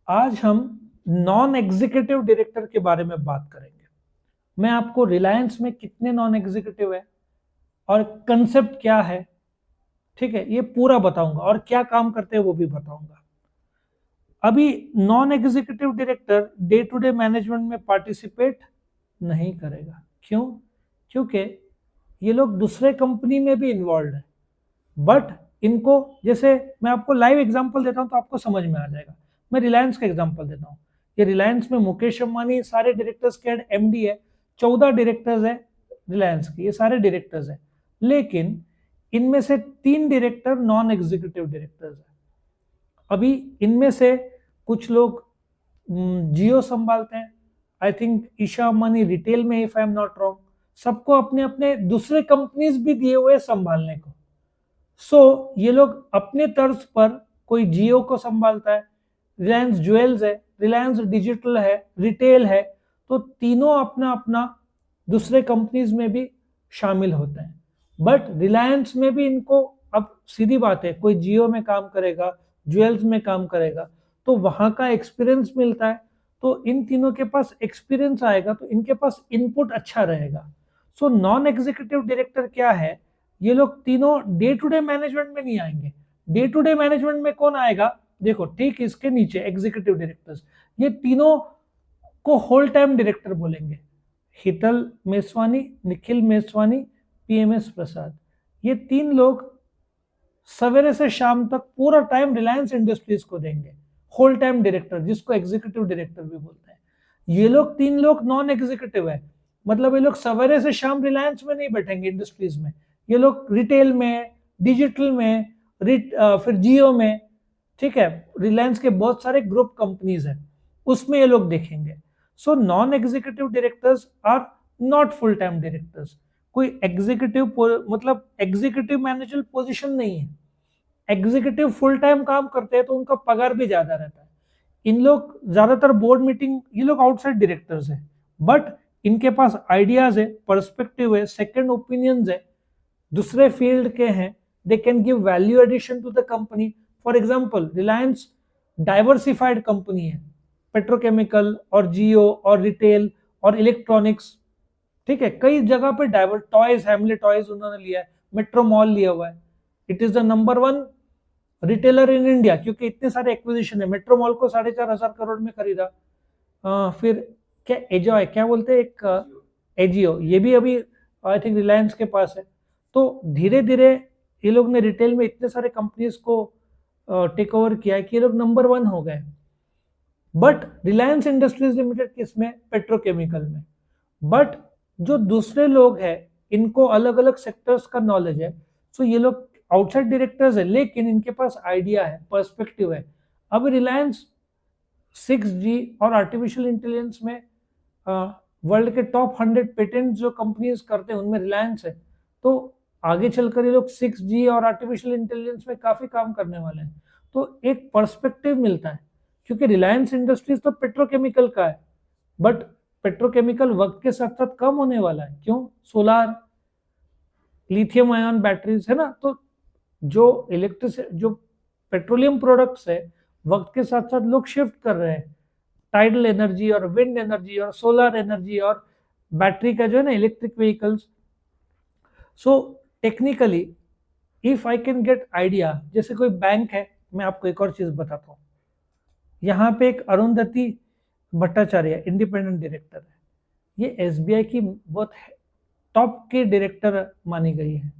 आज हम non executive director के बारे में बात करेंगे। मैं आपको रिलायंस में कितने नॉन एग्जीक्यूटिव है और कंसेप्ट क्या है, ठीक है, ये पूरा बताऊंगा और क्या काम करते हैं वो भी बताऊंगा। अभी non executive director day to day management में पार्टिसिपेट नहीं करेगा। क्यों? क्योंकि ये लोग दूसरे कंपनी में भी इन्वॉल्व है, बट इनको, जैसे मैं आपको लाइव एग्जांपल देता हूं तो आपको समझ में आ जाएगा। मैं रिलायंस का एग्जांपल देता हूं। ये रिलायंस में मुकेश अंबानी सारे डायरेक्टर्स के हेड एमडी है। 14 डायरेक्टर्स है रिलायंस के, ये सारे डायरेक्टर्स है, लेकिन इनमें से 3 डायरेक्टर नॉन एग्जीक्यूटिव डायरेक्टर्स है। अभी इनमें से कुछ लोग जियो संभालते हैं। I think Isha Ambani retail में, if I am not wrong. सबको अपने अपने दूसरे कंपनीज भी दिए हुए संभालने को। ये लोग अपने तर्ज पर, कोई जियो को संभालता है, रिलायंस ज्वेल्स है, रिलायंस डिजिटल है, रिटेल है, तो तीनों अपना अपना दूसरे कंपनीज में भी शामिल होते हैं। बट रिलायंस में भी इनको, अब सीधी बात है, कोई जियो में काम करेगा, ज्वेल्स में काम करेगा, तो वहां का एक्सपीरियंस मिलता है। तो इन तीनों के पास एक्सपीरियंस आएगा तो इनके पास इनपुट अच्छा रहेगा। नॉन एग्जीक्यूटिव डायरेक्टर क्या है? ये लोग तीनों डे टू डे मैनेजमेंट में नहीं आएंगे। डे टू डे मैनेजमेंट में कौन आएगा? देखो, ठीक इसके नीचे एग्जीक्यूटिव डायरेक्टर्स, ये तीनों को होल टाइम डायरेक्टर बोलेंगे। हितल मेसवानी, निखिल मेसवानी, पीएमएस प्रसाद, ये 3 लोग सवेरे से शाम तक पूरा टाइम रिलायंस इंडस्ट्रीज को देंगे। होल टाइम डायरेक्टर, जिसको एग्जीक्यूटिव डायरेक्टर भी बोलते हैं। ये लोग 3 लोग नॉन एग्जीक्यूटिव है, मतलब ये लोग सवेरे से शाम रिलायंस में नहीं बैठेंगे इंडस्ट्रीज में। ये लोग रिटेल में, डिजिटल में, फिर जियो में, ठीक है, रिलायंस के बहुत सारे ग्रुप कंपनीज हैं, उसमें ये लोग देखेंगे। Non executive directors are not full time directors. कोई एग्जीक्यूटिव, मतलब एग्जीक्यूटिव मैनेजर पोजीशन नहीं है। एग्जीक्यूटिव फुल टाइम काम करते हैं तो उनका पगार भी ज्यादा रहता है। इन लोग ज्यादातर बोर्ड मीटिंग, ये लोग आउटसाइड डायरेक्टर्स है, बट इनके पास आइडियाज है, पर्सपेक्टिव है, सेकंड ओपिनियंस है, दूसरे फील्ड के हैं। They can give value addition to the company. For example, Reliance diversified company है, पेट्रोकेमिकल और जियो और रिटेल और इलेक्ट्रॉनिक्स, ठीक है, कई जगह पे डाइवर्ट, टॉयज, हैमले टॉयज उन्होंने लिया है, मेट्रो मॉल लिया हुआ है। It is the number 1 retailer in India, क्योंकि इतने सारे एक्विजिशन है। मेट्रो मॉल को 4,500 करोड़ में खरीदा। फिर क्या एजो है, क्या बोलते हैं, एक एजियो, ये भी अभी आई थिंक रिलायंस के पास है। तो धीरे धीरे ये लोग ने रिटेल में इतने सारे कंपनीज को टेक ओवर किया है कि ये लोग नंबर 1 हो गए। बट रिलायंस इंडस्ट्रीज लिमिटेड किसमें? पेट्रोकेमिकल में। बट जो दूसरे लोग हैं, इनको अलग अलग सेक्टर्स का नॉलेज है। ये लोग आउटसाइड डायरेक्टर्स है, लेकिन इनके पास आइडिया है, पर्सपेक्टिव है। अब रिलायंस 6G और आर्टिफिशियल इंटेलिजेंस में वर्ल्ड के टॉप 100 पेटेंट जो कंपनीज करते हैं उनमें रिलायंस है। तो आगे चलकर ये लोग 6G और आर्टिफिशियल इंटेलिजेंस में काफी काम करने वाले हैं। तो एक पर्सपेक्टिव मिलता है, क्योंकि रिलायंस इंडस्ट्रीज तो पेट्रोकेमिकल का है, बट पेट्रोकेमिकल वक्त के साथ साथ कम होने वाला है। क्यों? सोलार, लिथियम आयन बैटरीज है ना। तो जो इलेक्ट्रिक, जो पेट्रोलियम प्रोडक्ट्स है, वक्त के साथ साथ लोग शिफ्ट कर रहे हैं। टाइडल एनर्जी और विंड एनर्जी और सोलर एनर्जी और बैटरी का जो है ना, electric vehicles. Technically if I can get idea, जैसे कोई बैंक है, मैं आपको एक और चीज बताता हूँ। यहाँ पे एक अरुंधति भट्टाचार्य इंडिपेंडेंट डायरेक्टर है। ये एसबीआई की बहुत टॉप के डायरेक्टर मानी गई है।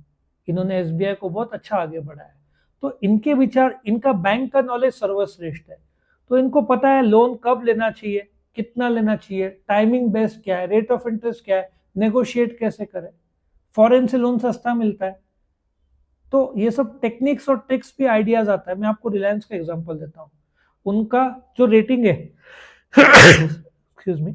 इन्होंने एसबीआई को बहुत अच्छा आगे बढ़ाया। तो इनके विचार, इनका बैंक का नॉलेज सर्वश्रेष्ठ है। तो इनको पता है लोन कब लेना चाहिए, कितना लेना चाहिए, टाइमिंग बेस्ड क्या है, रेट ऑफ इंटरेस्ट क्या है, नेगोशिएट कैसे करें, फॉरेन से लोन सस्ता मिलता है। तो ये सब टेक्निक्स और ट्रिक्स भी आइडियाज आता है। मैं आपको रिलायंस का एग्जांपल देता हूँ। उनका जो रेटिंग है एक्सक्यूज मी,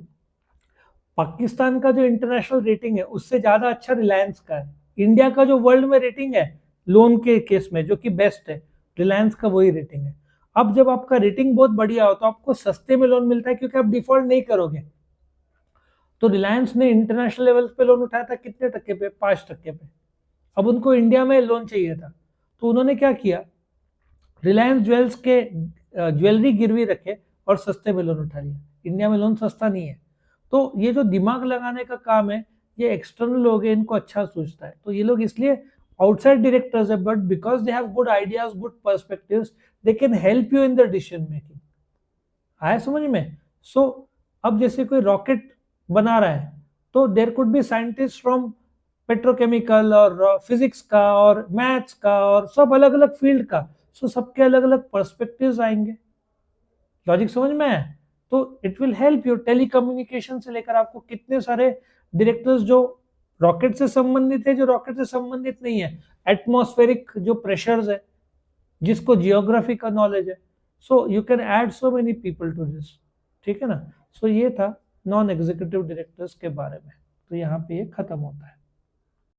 पाकिस्तान का जो इंटरनेशनल रेटिंग है उससे ज्यादा अच्छा रिलायंस का है। इंडिया का जो वर्ल्ड में रेटिंग है लोन के केस में, जो कि बेस्ट है, रिलायंस का वही रेटिंग है। अब जब आपका रेटिंग बहुत बढ़िया हो तो आपको सस्ते में लोन मिलता है, क्योंकि आप डिफॉल्ट नहीं करोगे। तो रिलायंस ने इंटरनेशनल लेवल पे लोन उठाया था कितने टक्के पे? 5% पे। अब उनको इंडिया में लोन चाहिए था, तो उन्होंने क्या किया, रिलायंस ज्वेल्स के ज्वेलरी गिरवी रखे और सस्ते में लोन उठा लिया। इंडिया में लोन सस्ता नहीं है। तो ये जो दिमाग लगाने का काम है, ये एक्सटर्नल लोग हैं, इनको अच्छा सूझता है। तो ये लोग इसलिए आउटसाइड डायरेक्टर्स है, but because they have good ideas, good perspectives, they can help you in the decision making. आया समझ में? सो अब जैसे कोई रॉकेट बना रहा है, तो there could be scientist from petrochemical और फिजिक्स का और मैथ्स का और सब अलग अलग फील्ड का। सो सबके अलग अलग पर्सपेक्टिव्स आएंगे। लॉजिक समझ में है? तो it will help you. Telecommunication से लेकर आपको कितने सारे डायरेक्टर्स जो रॉकेट से संबंधित है, जो रॉकेट से संबंधित नहीं है, एटमॉस्फेरिक जो प्रेशर्स है, जिसको जियोग्राफी का नॉलेज है, so you can add so many people to this. ठीक है ना? सो ये था नॉन एग्जीक्यूटिव डायरेक्टर्स के बारे में। तो यहाँ पे ये खत्म होता है।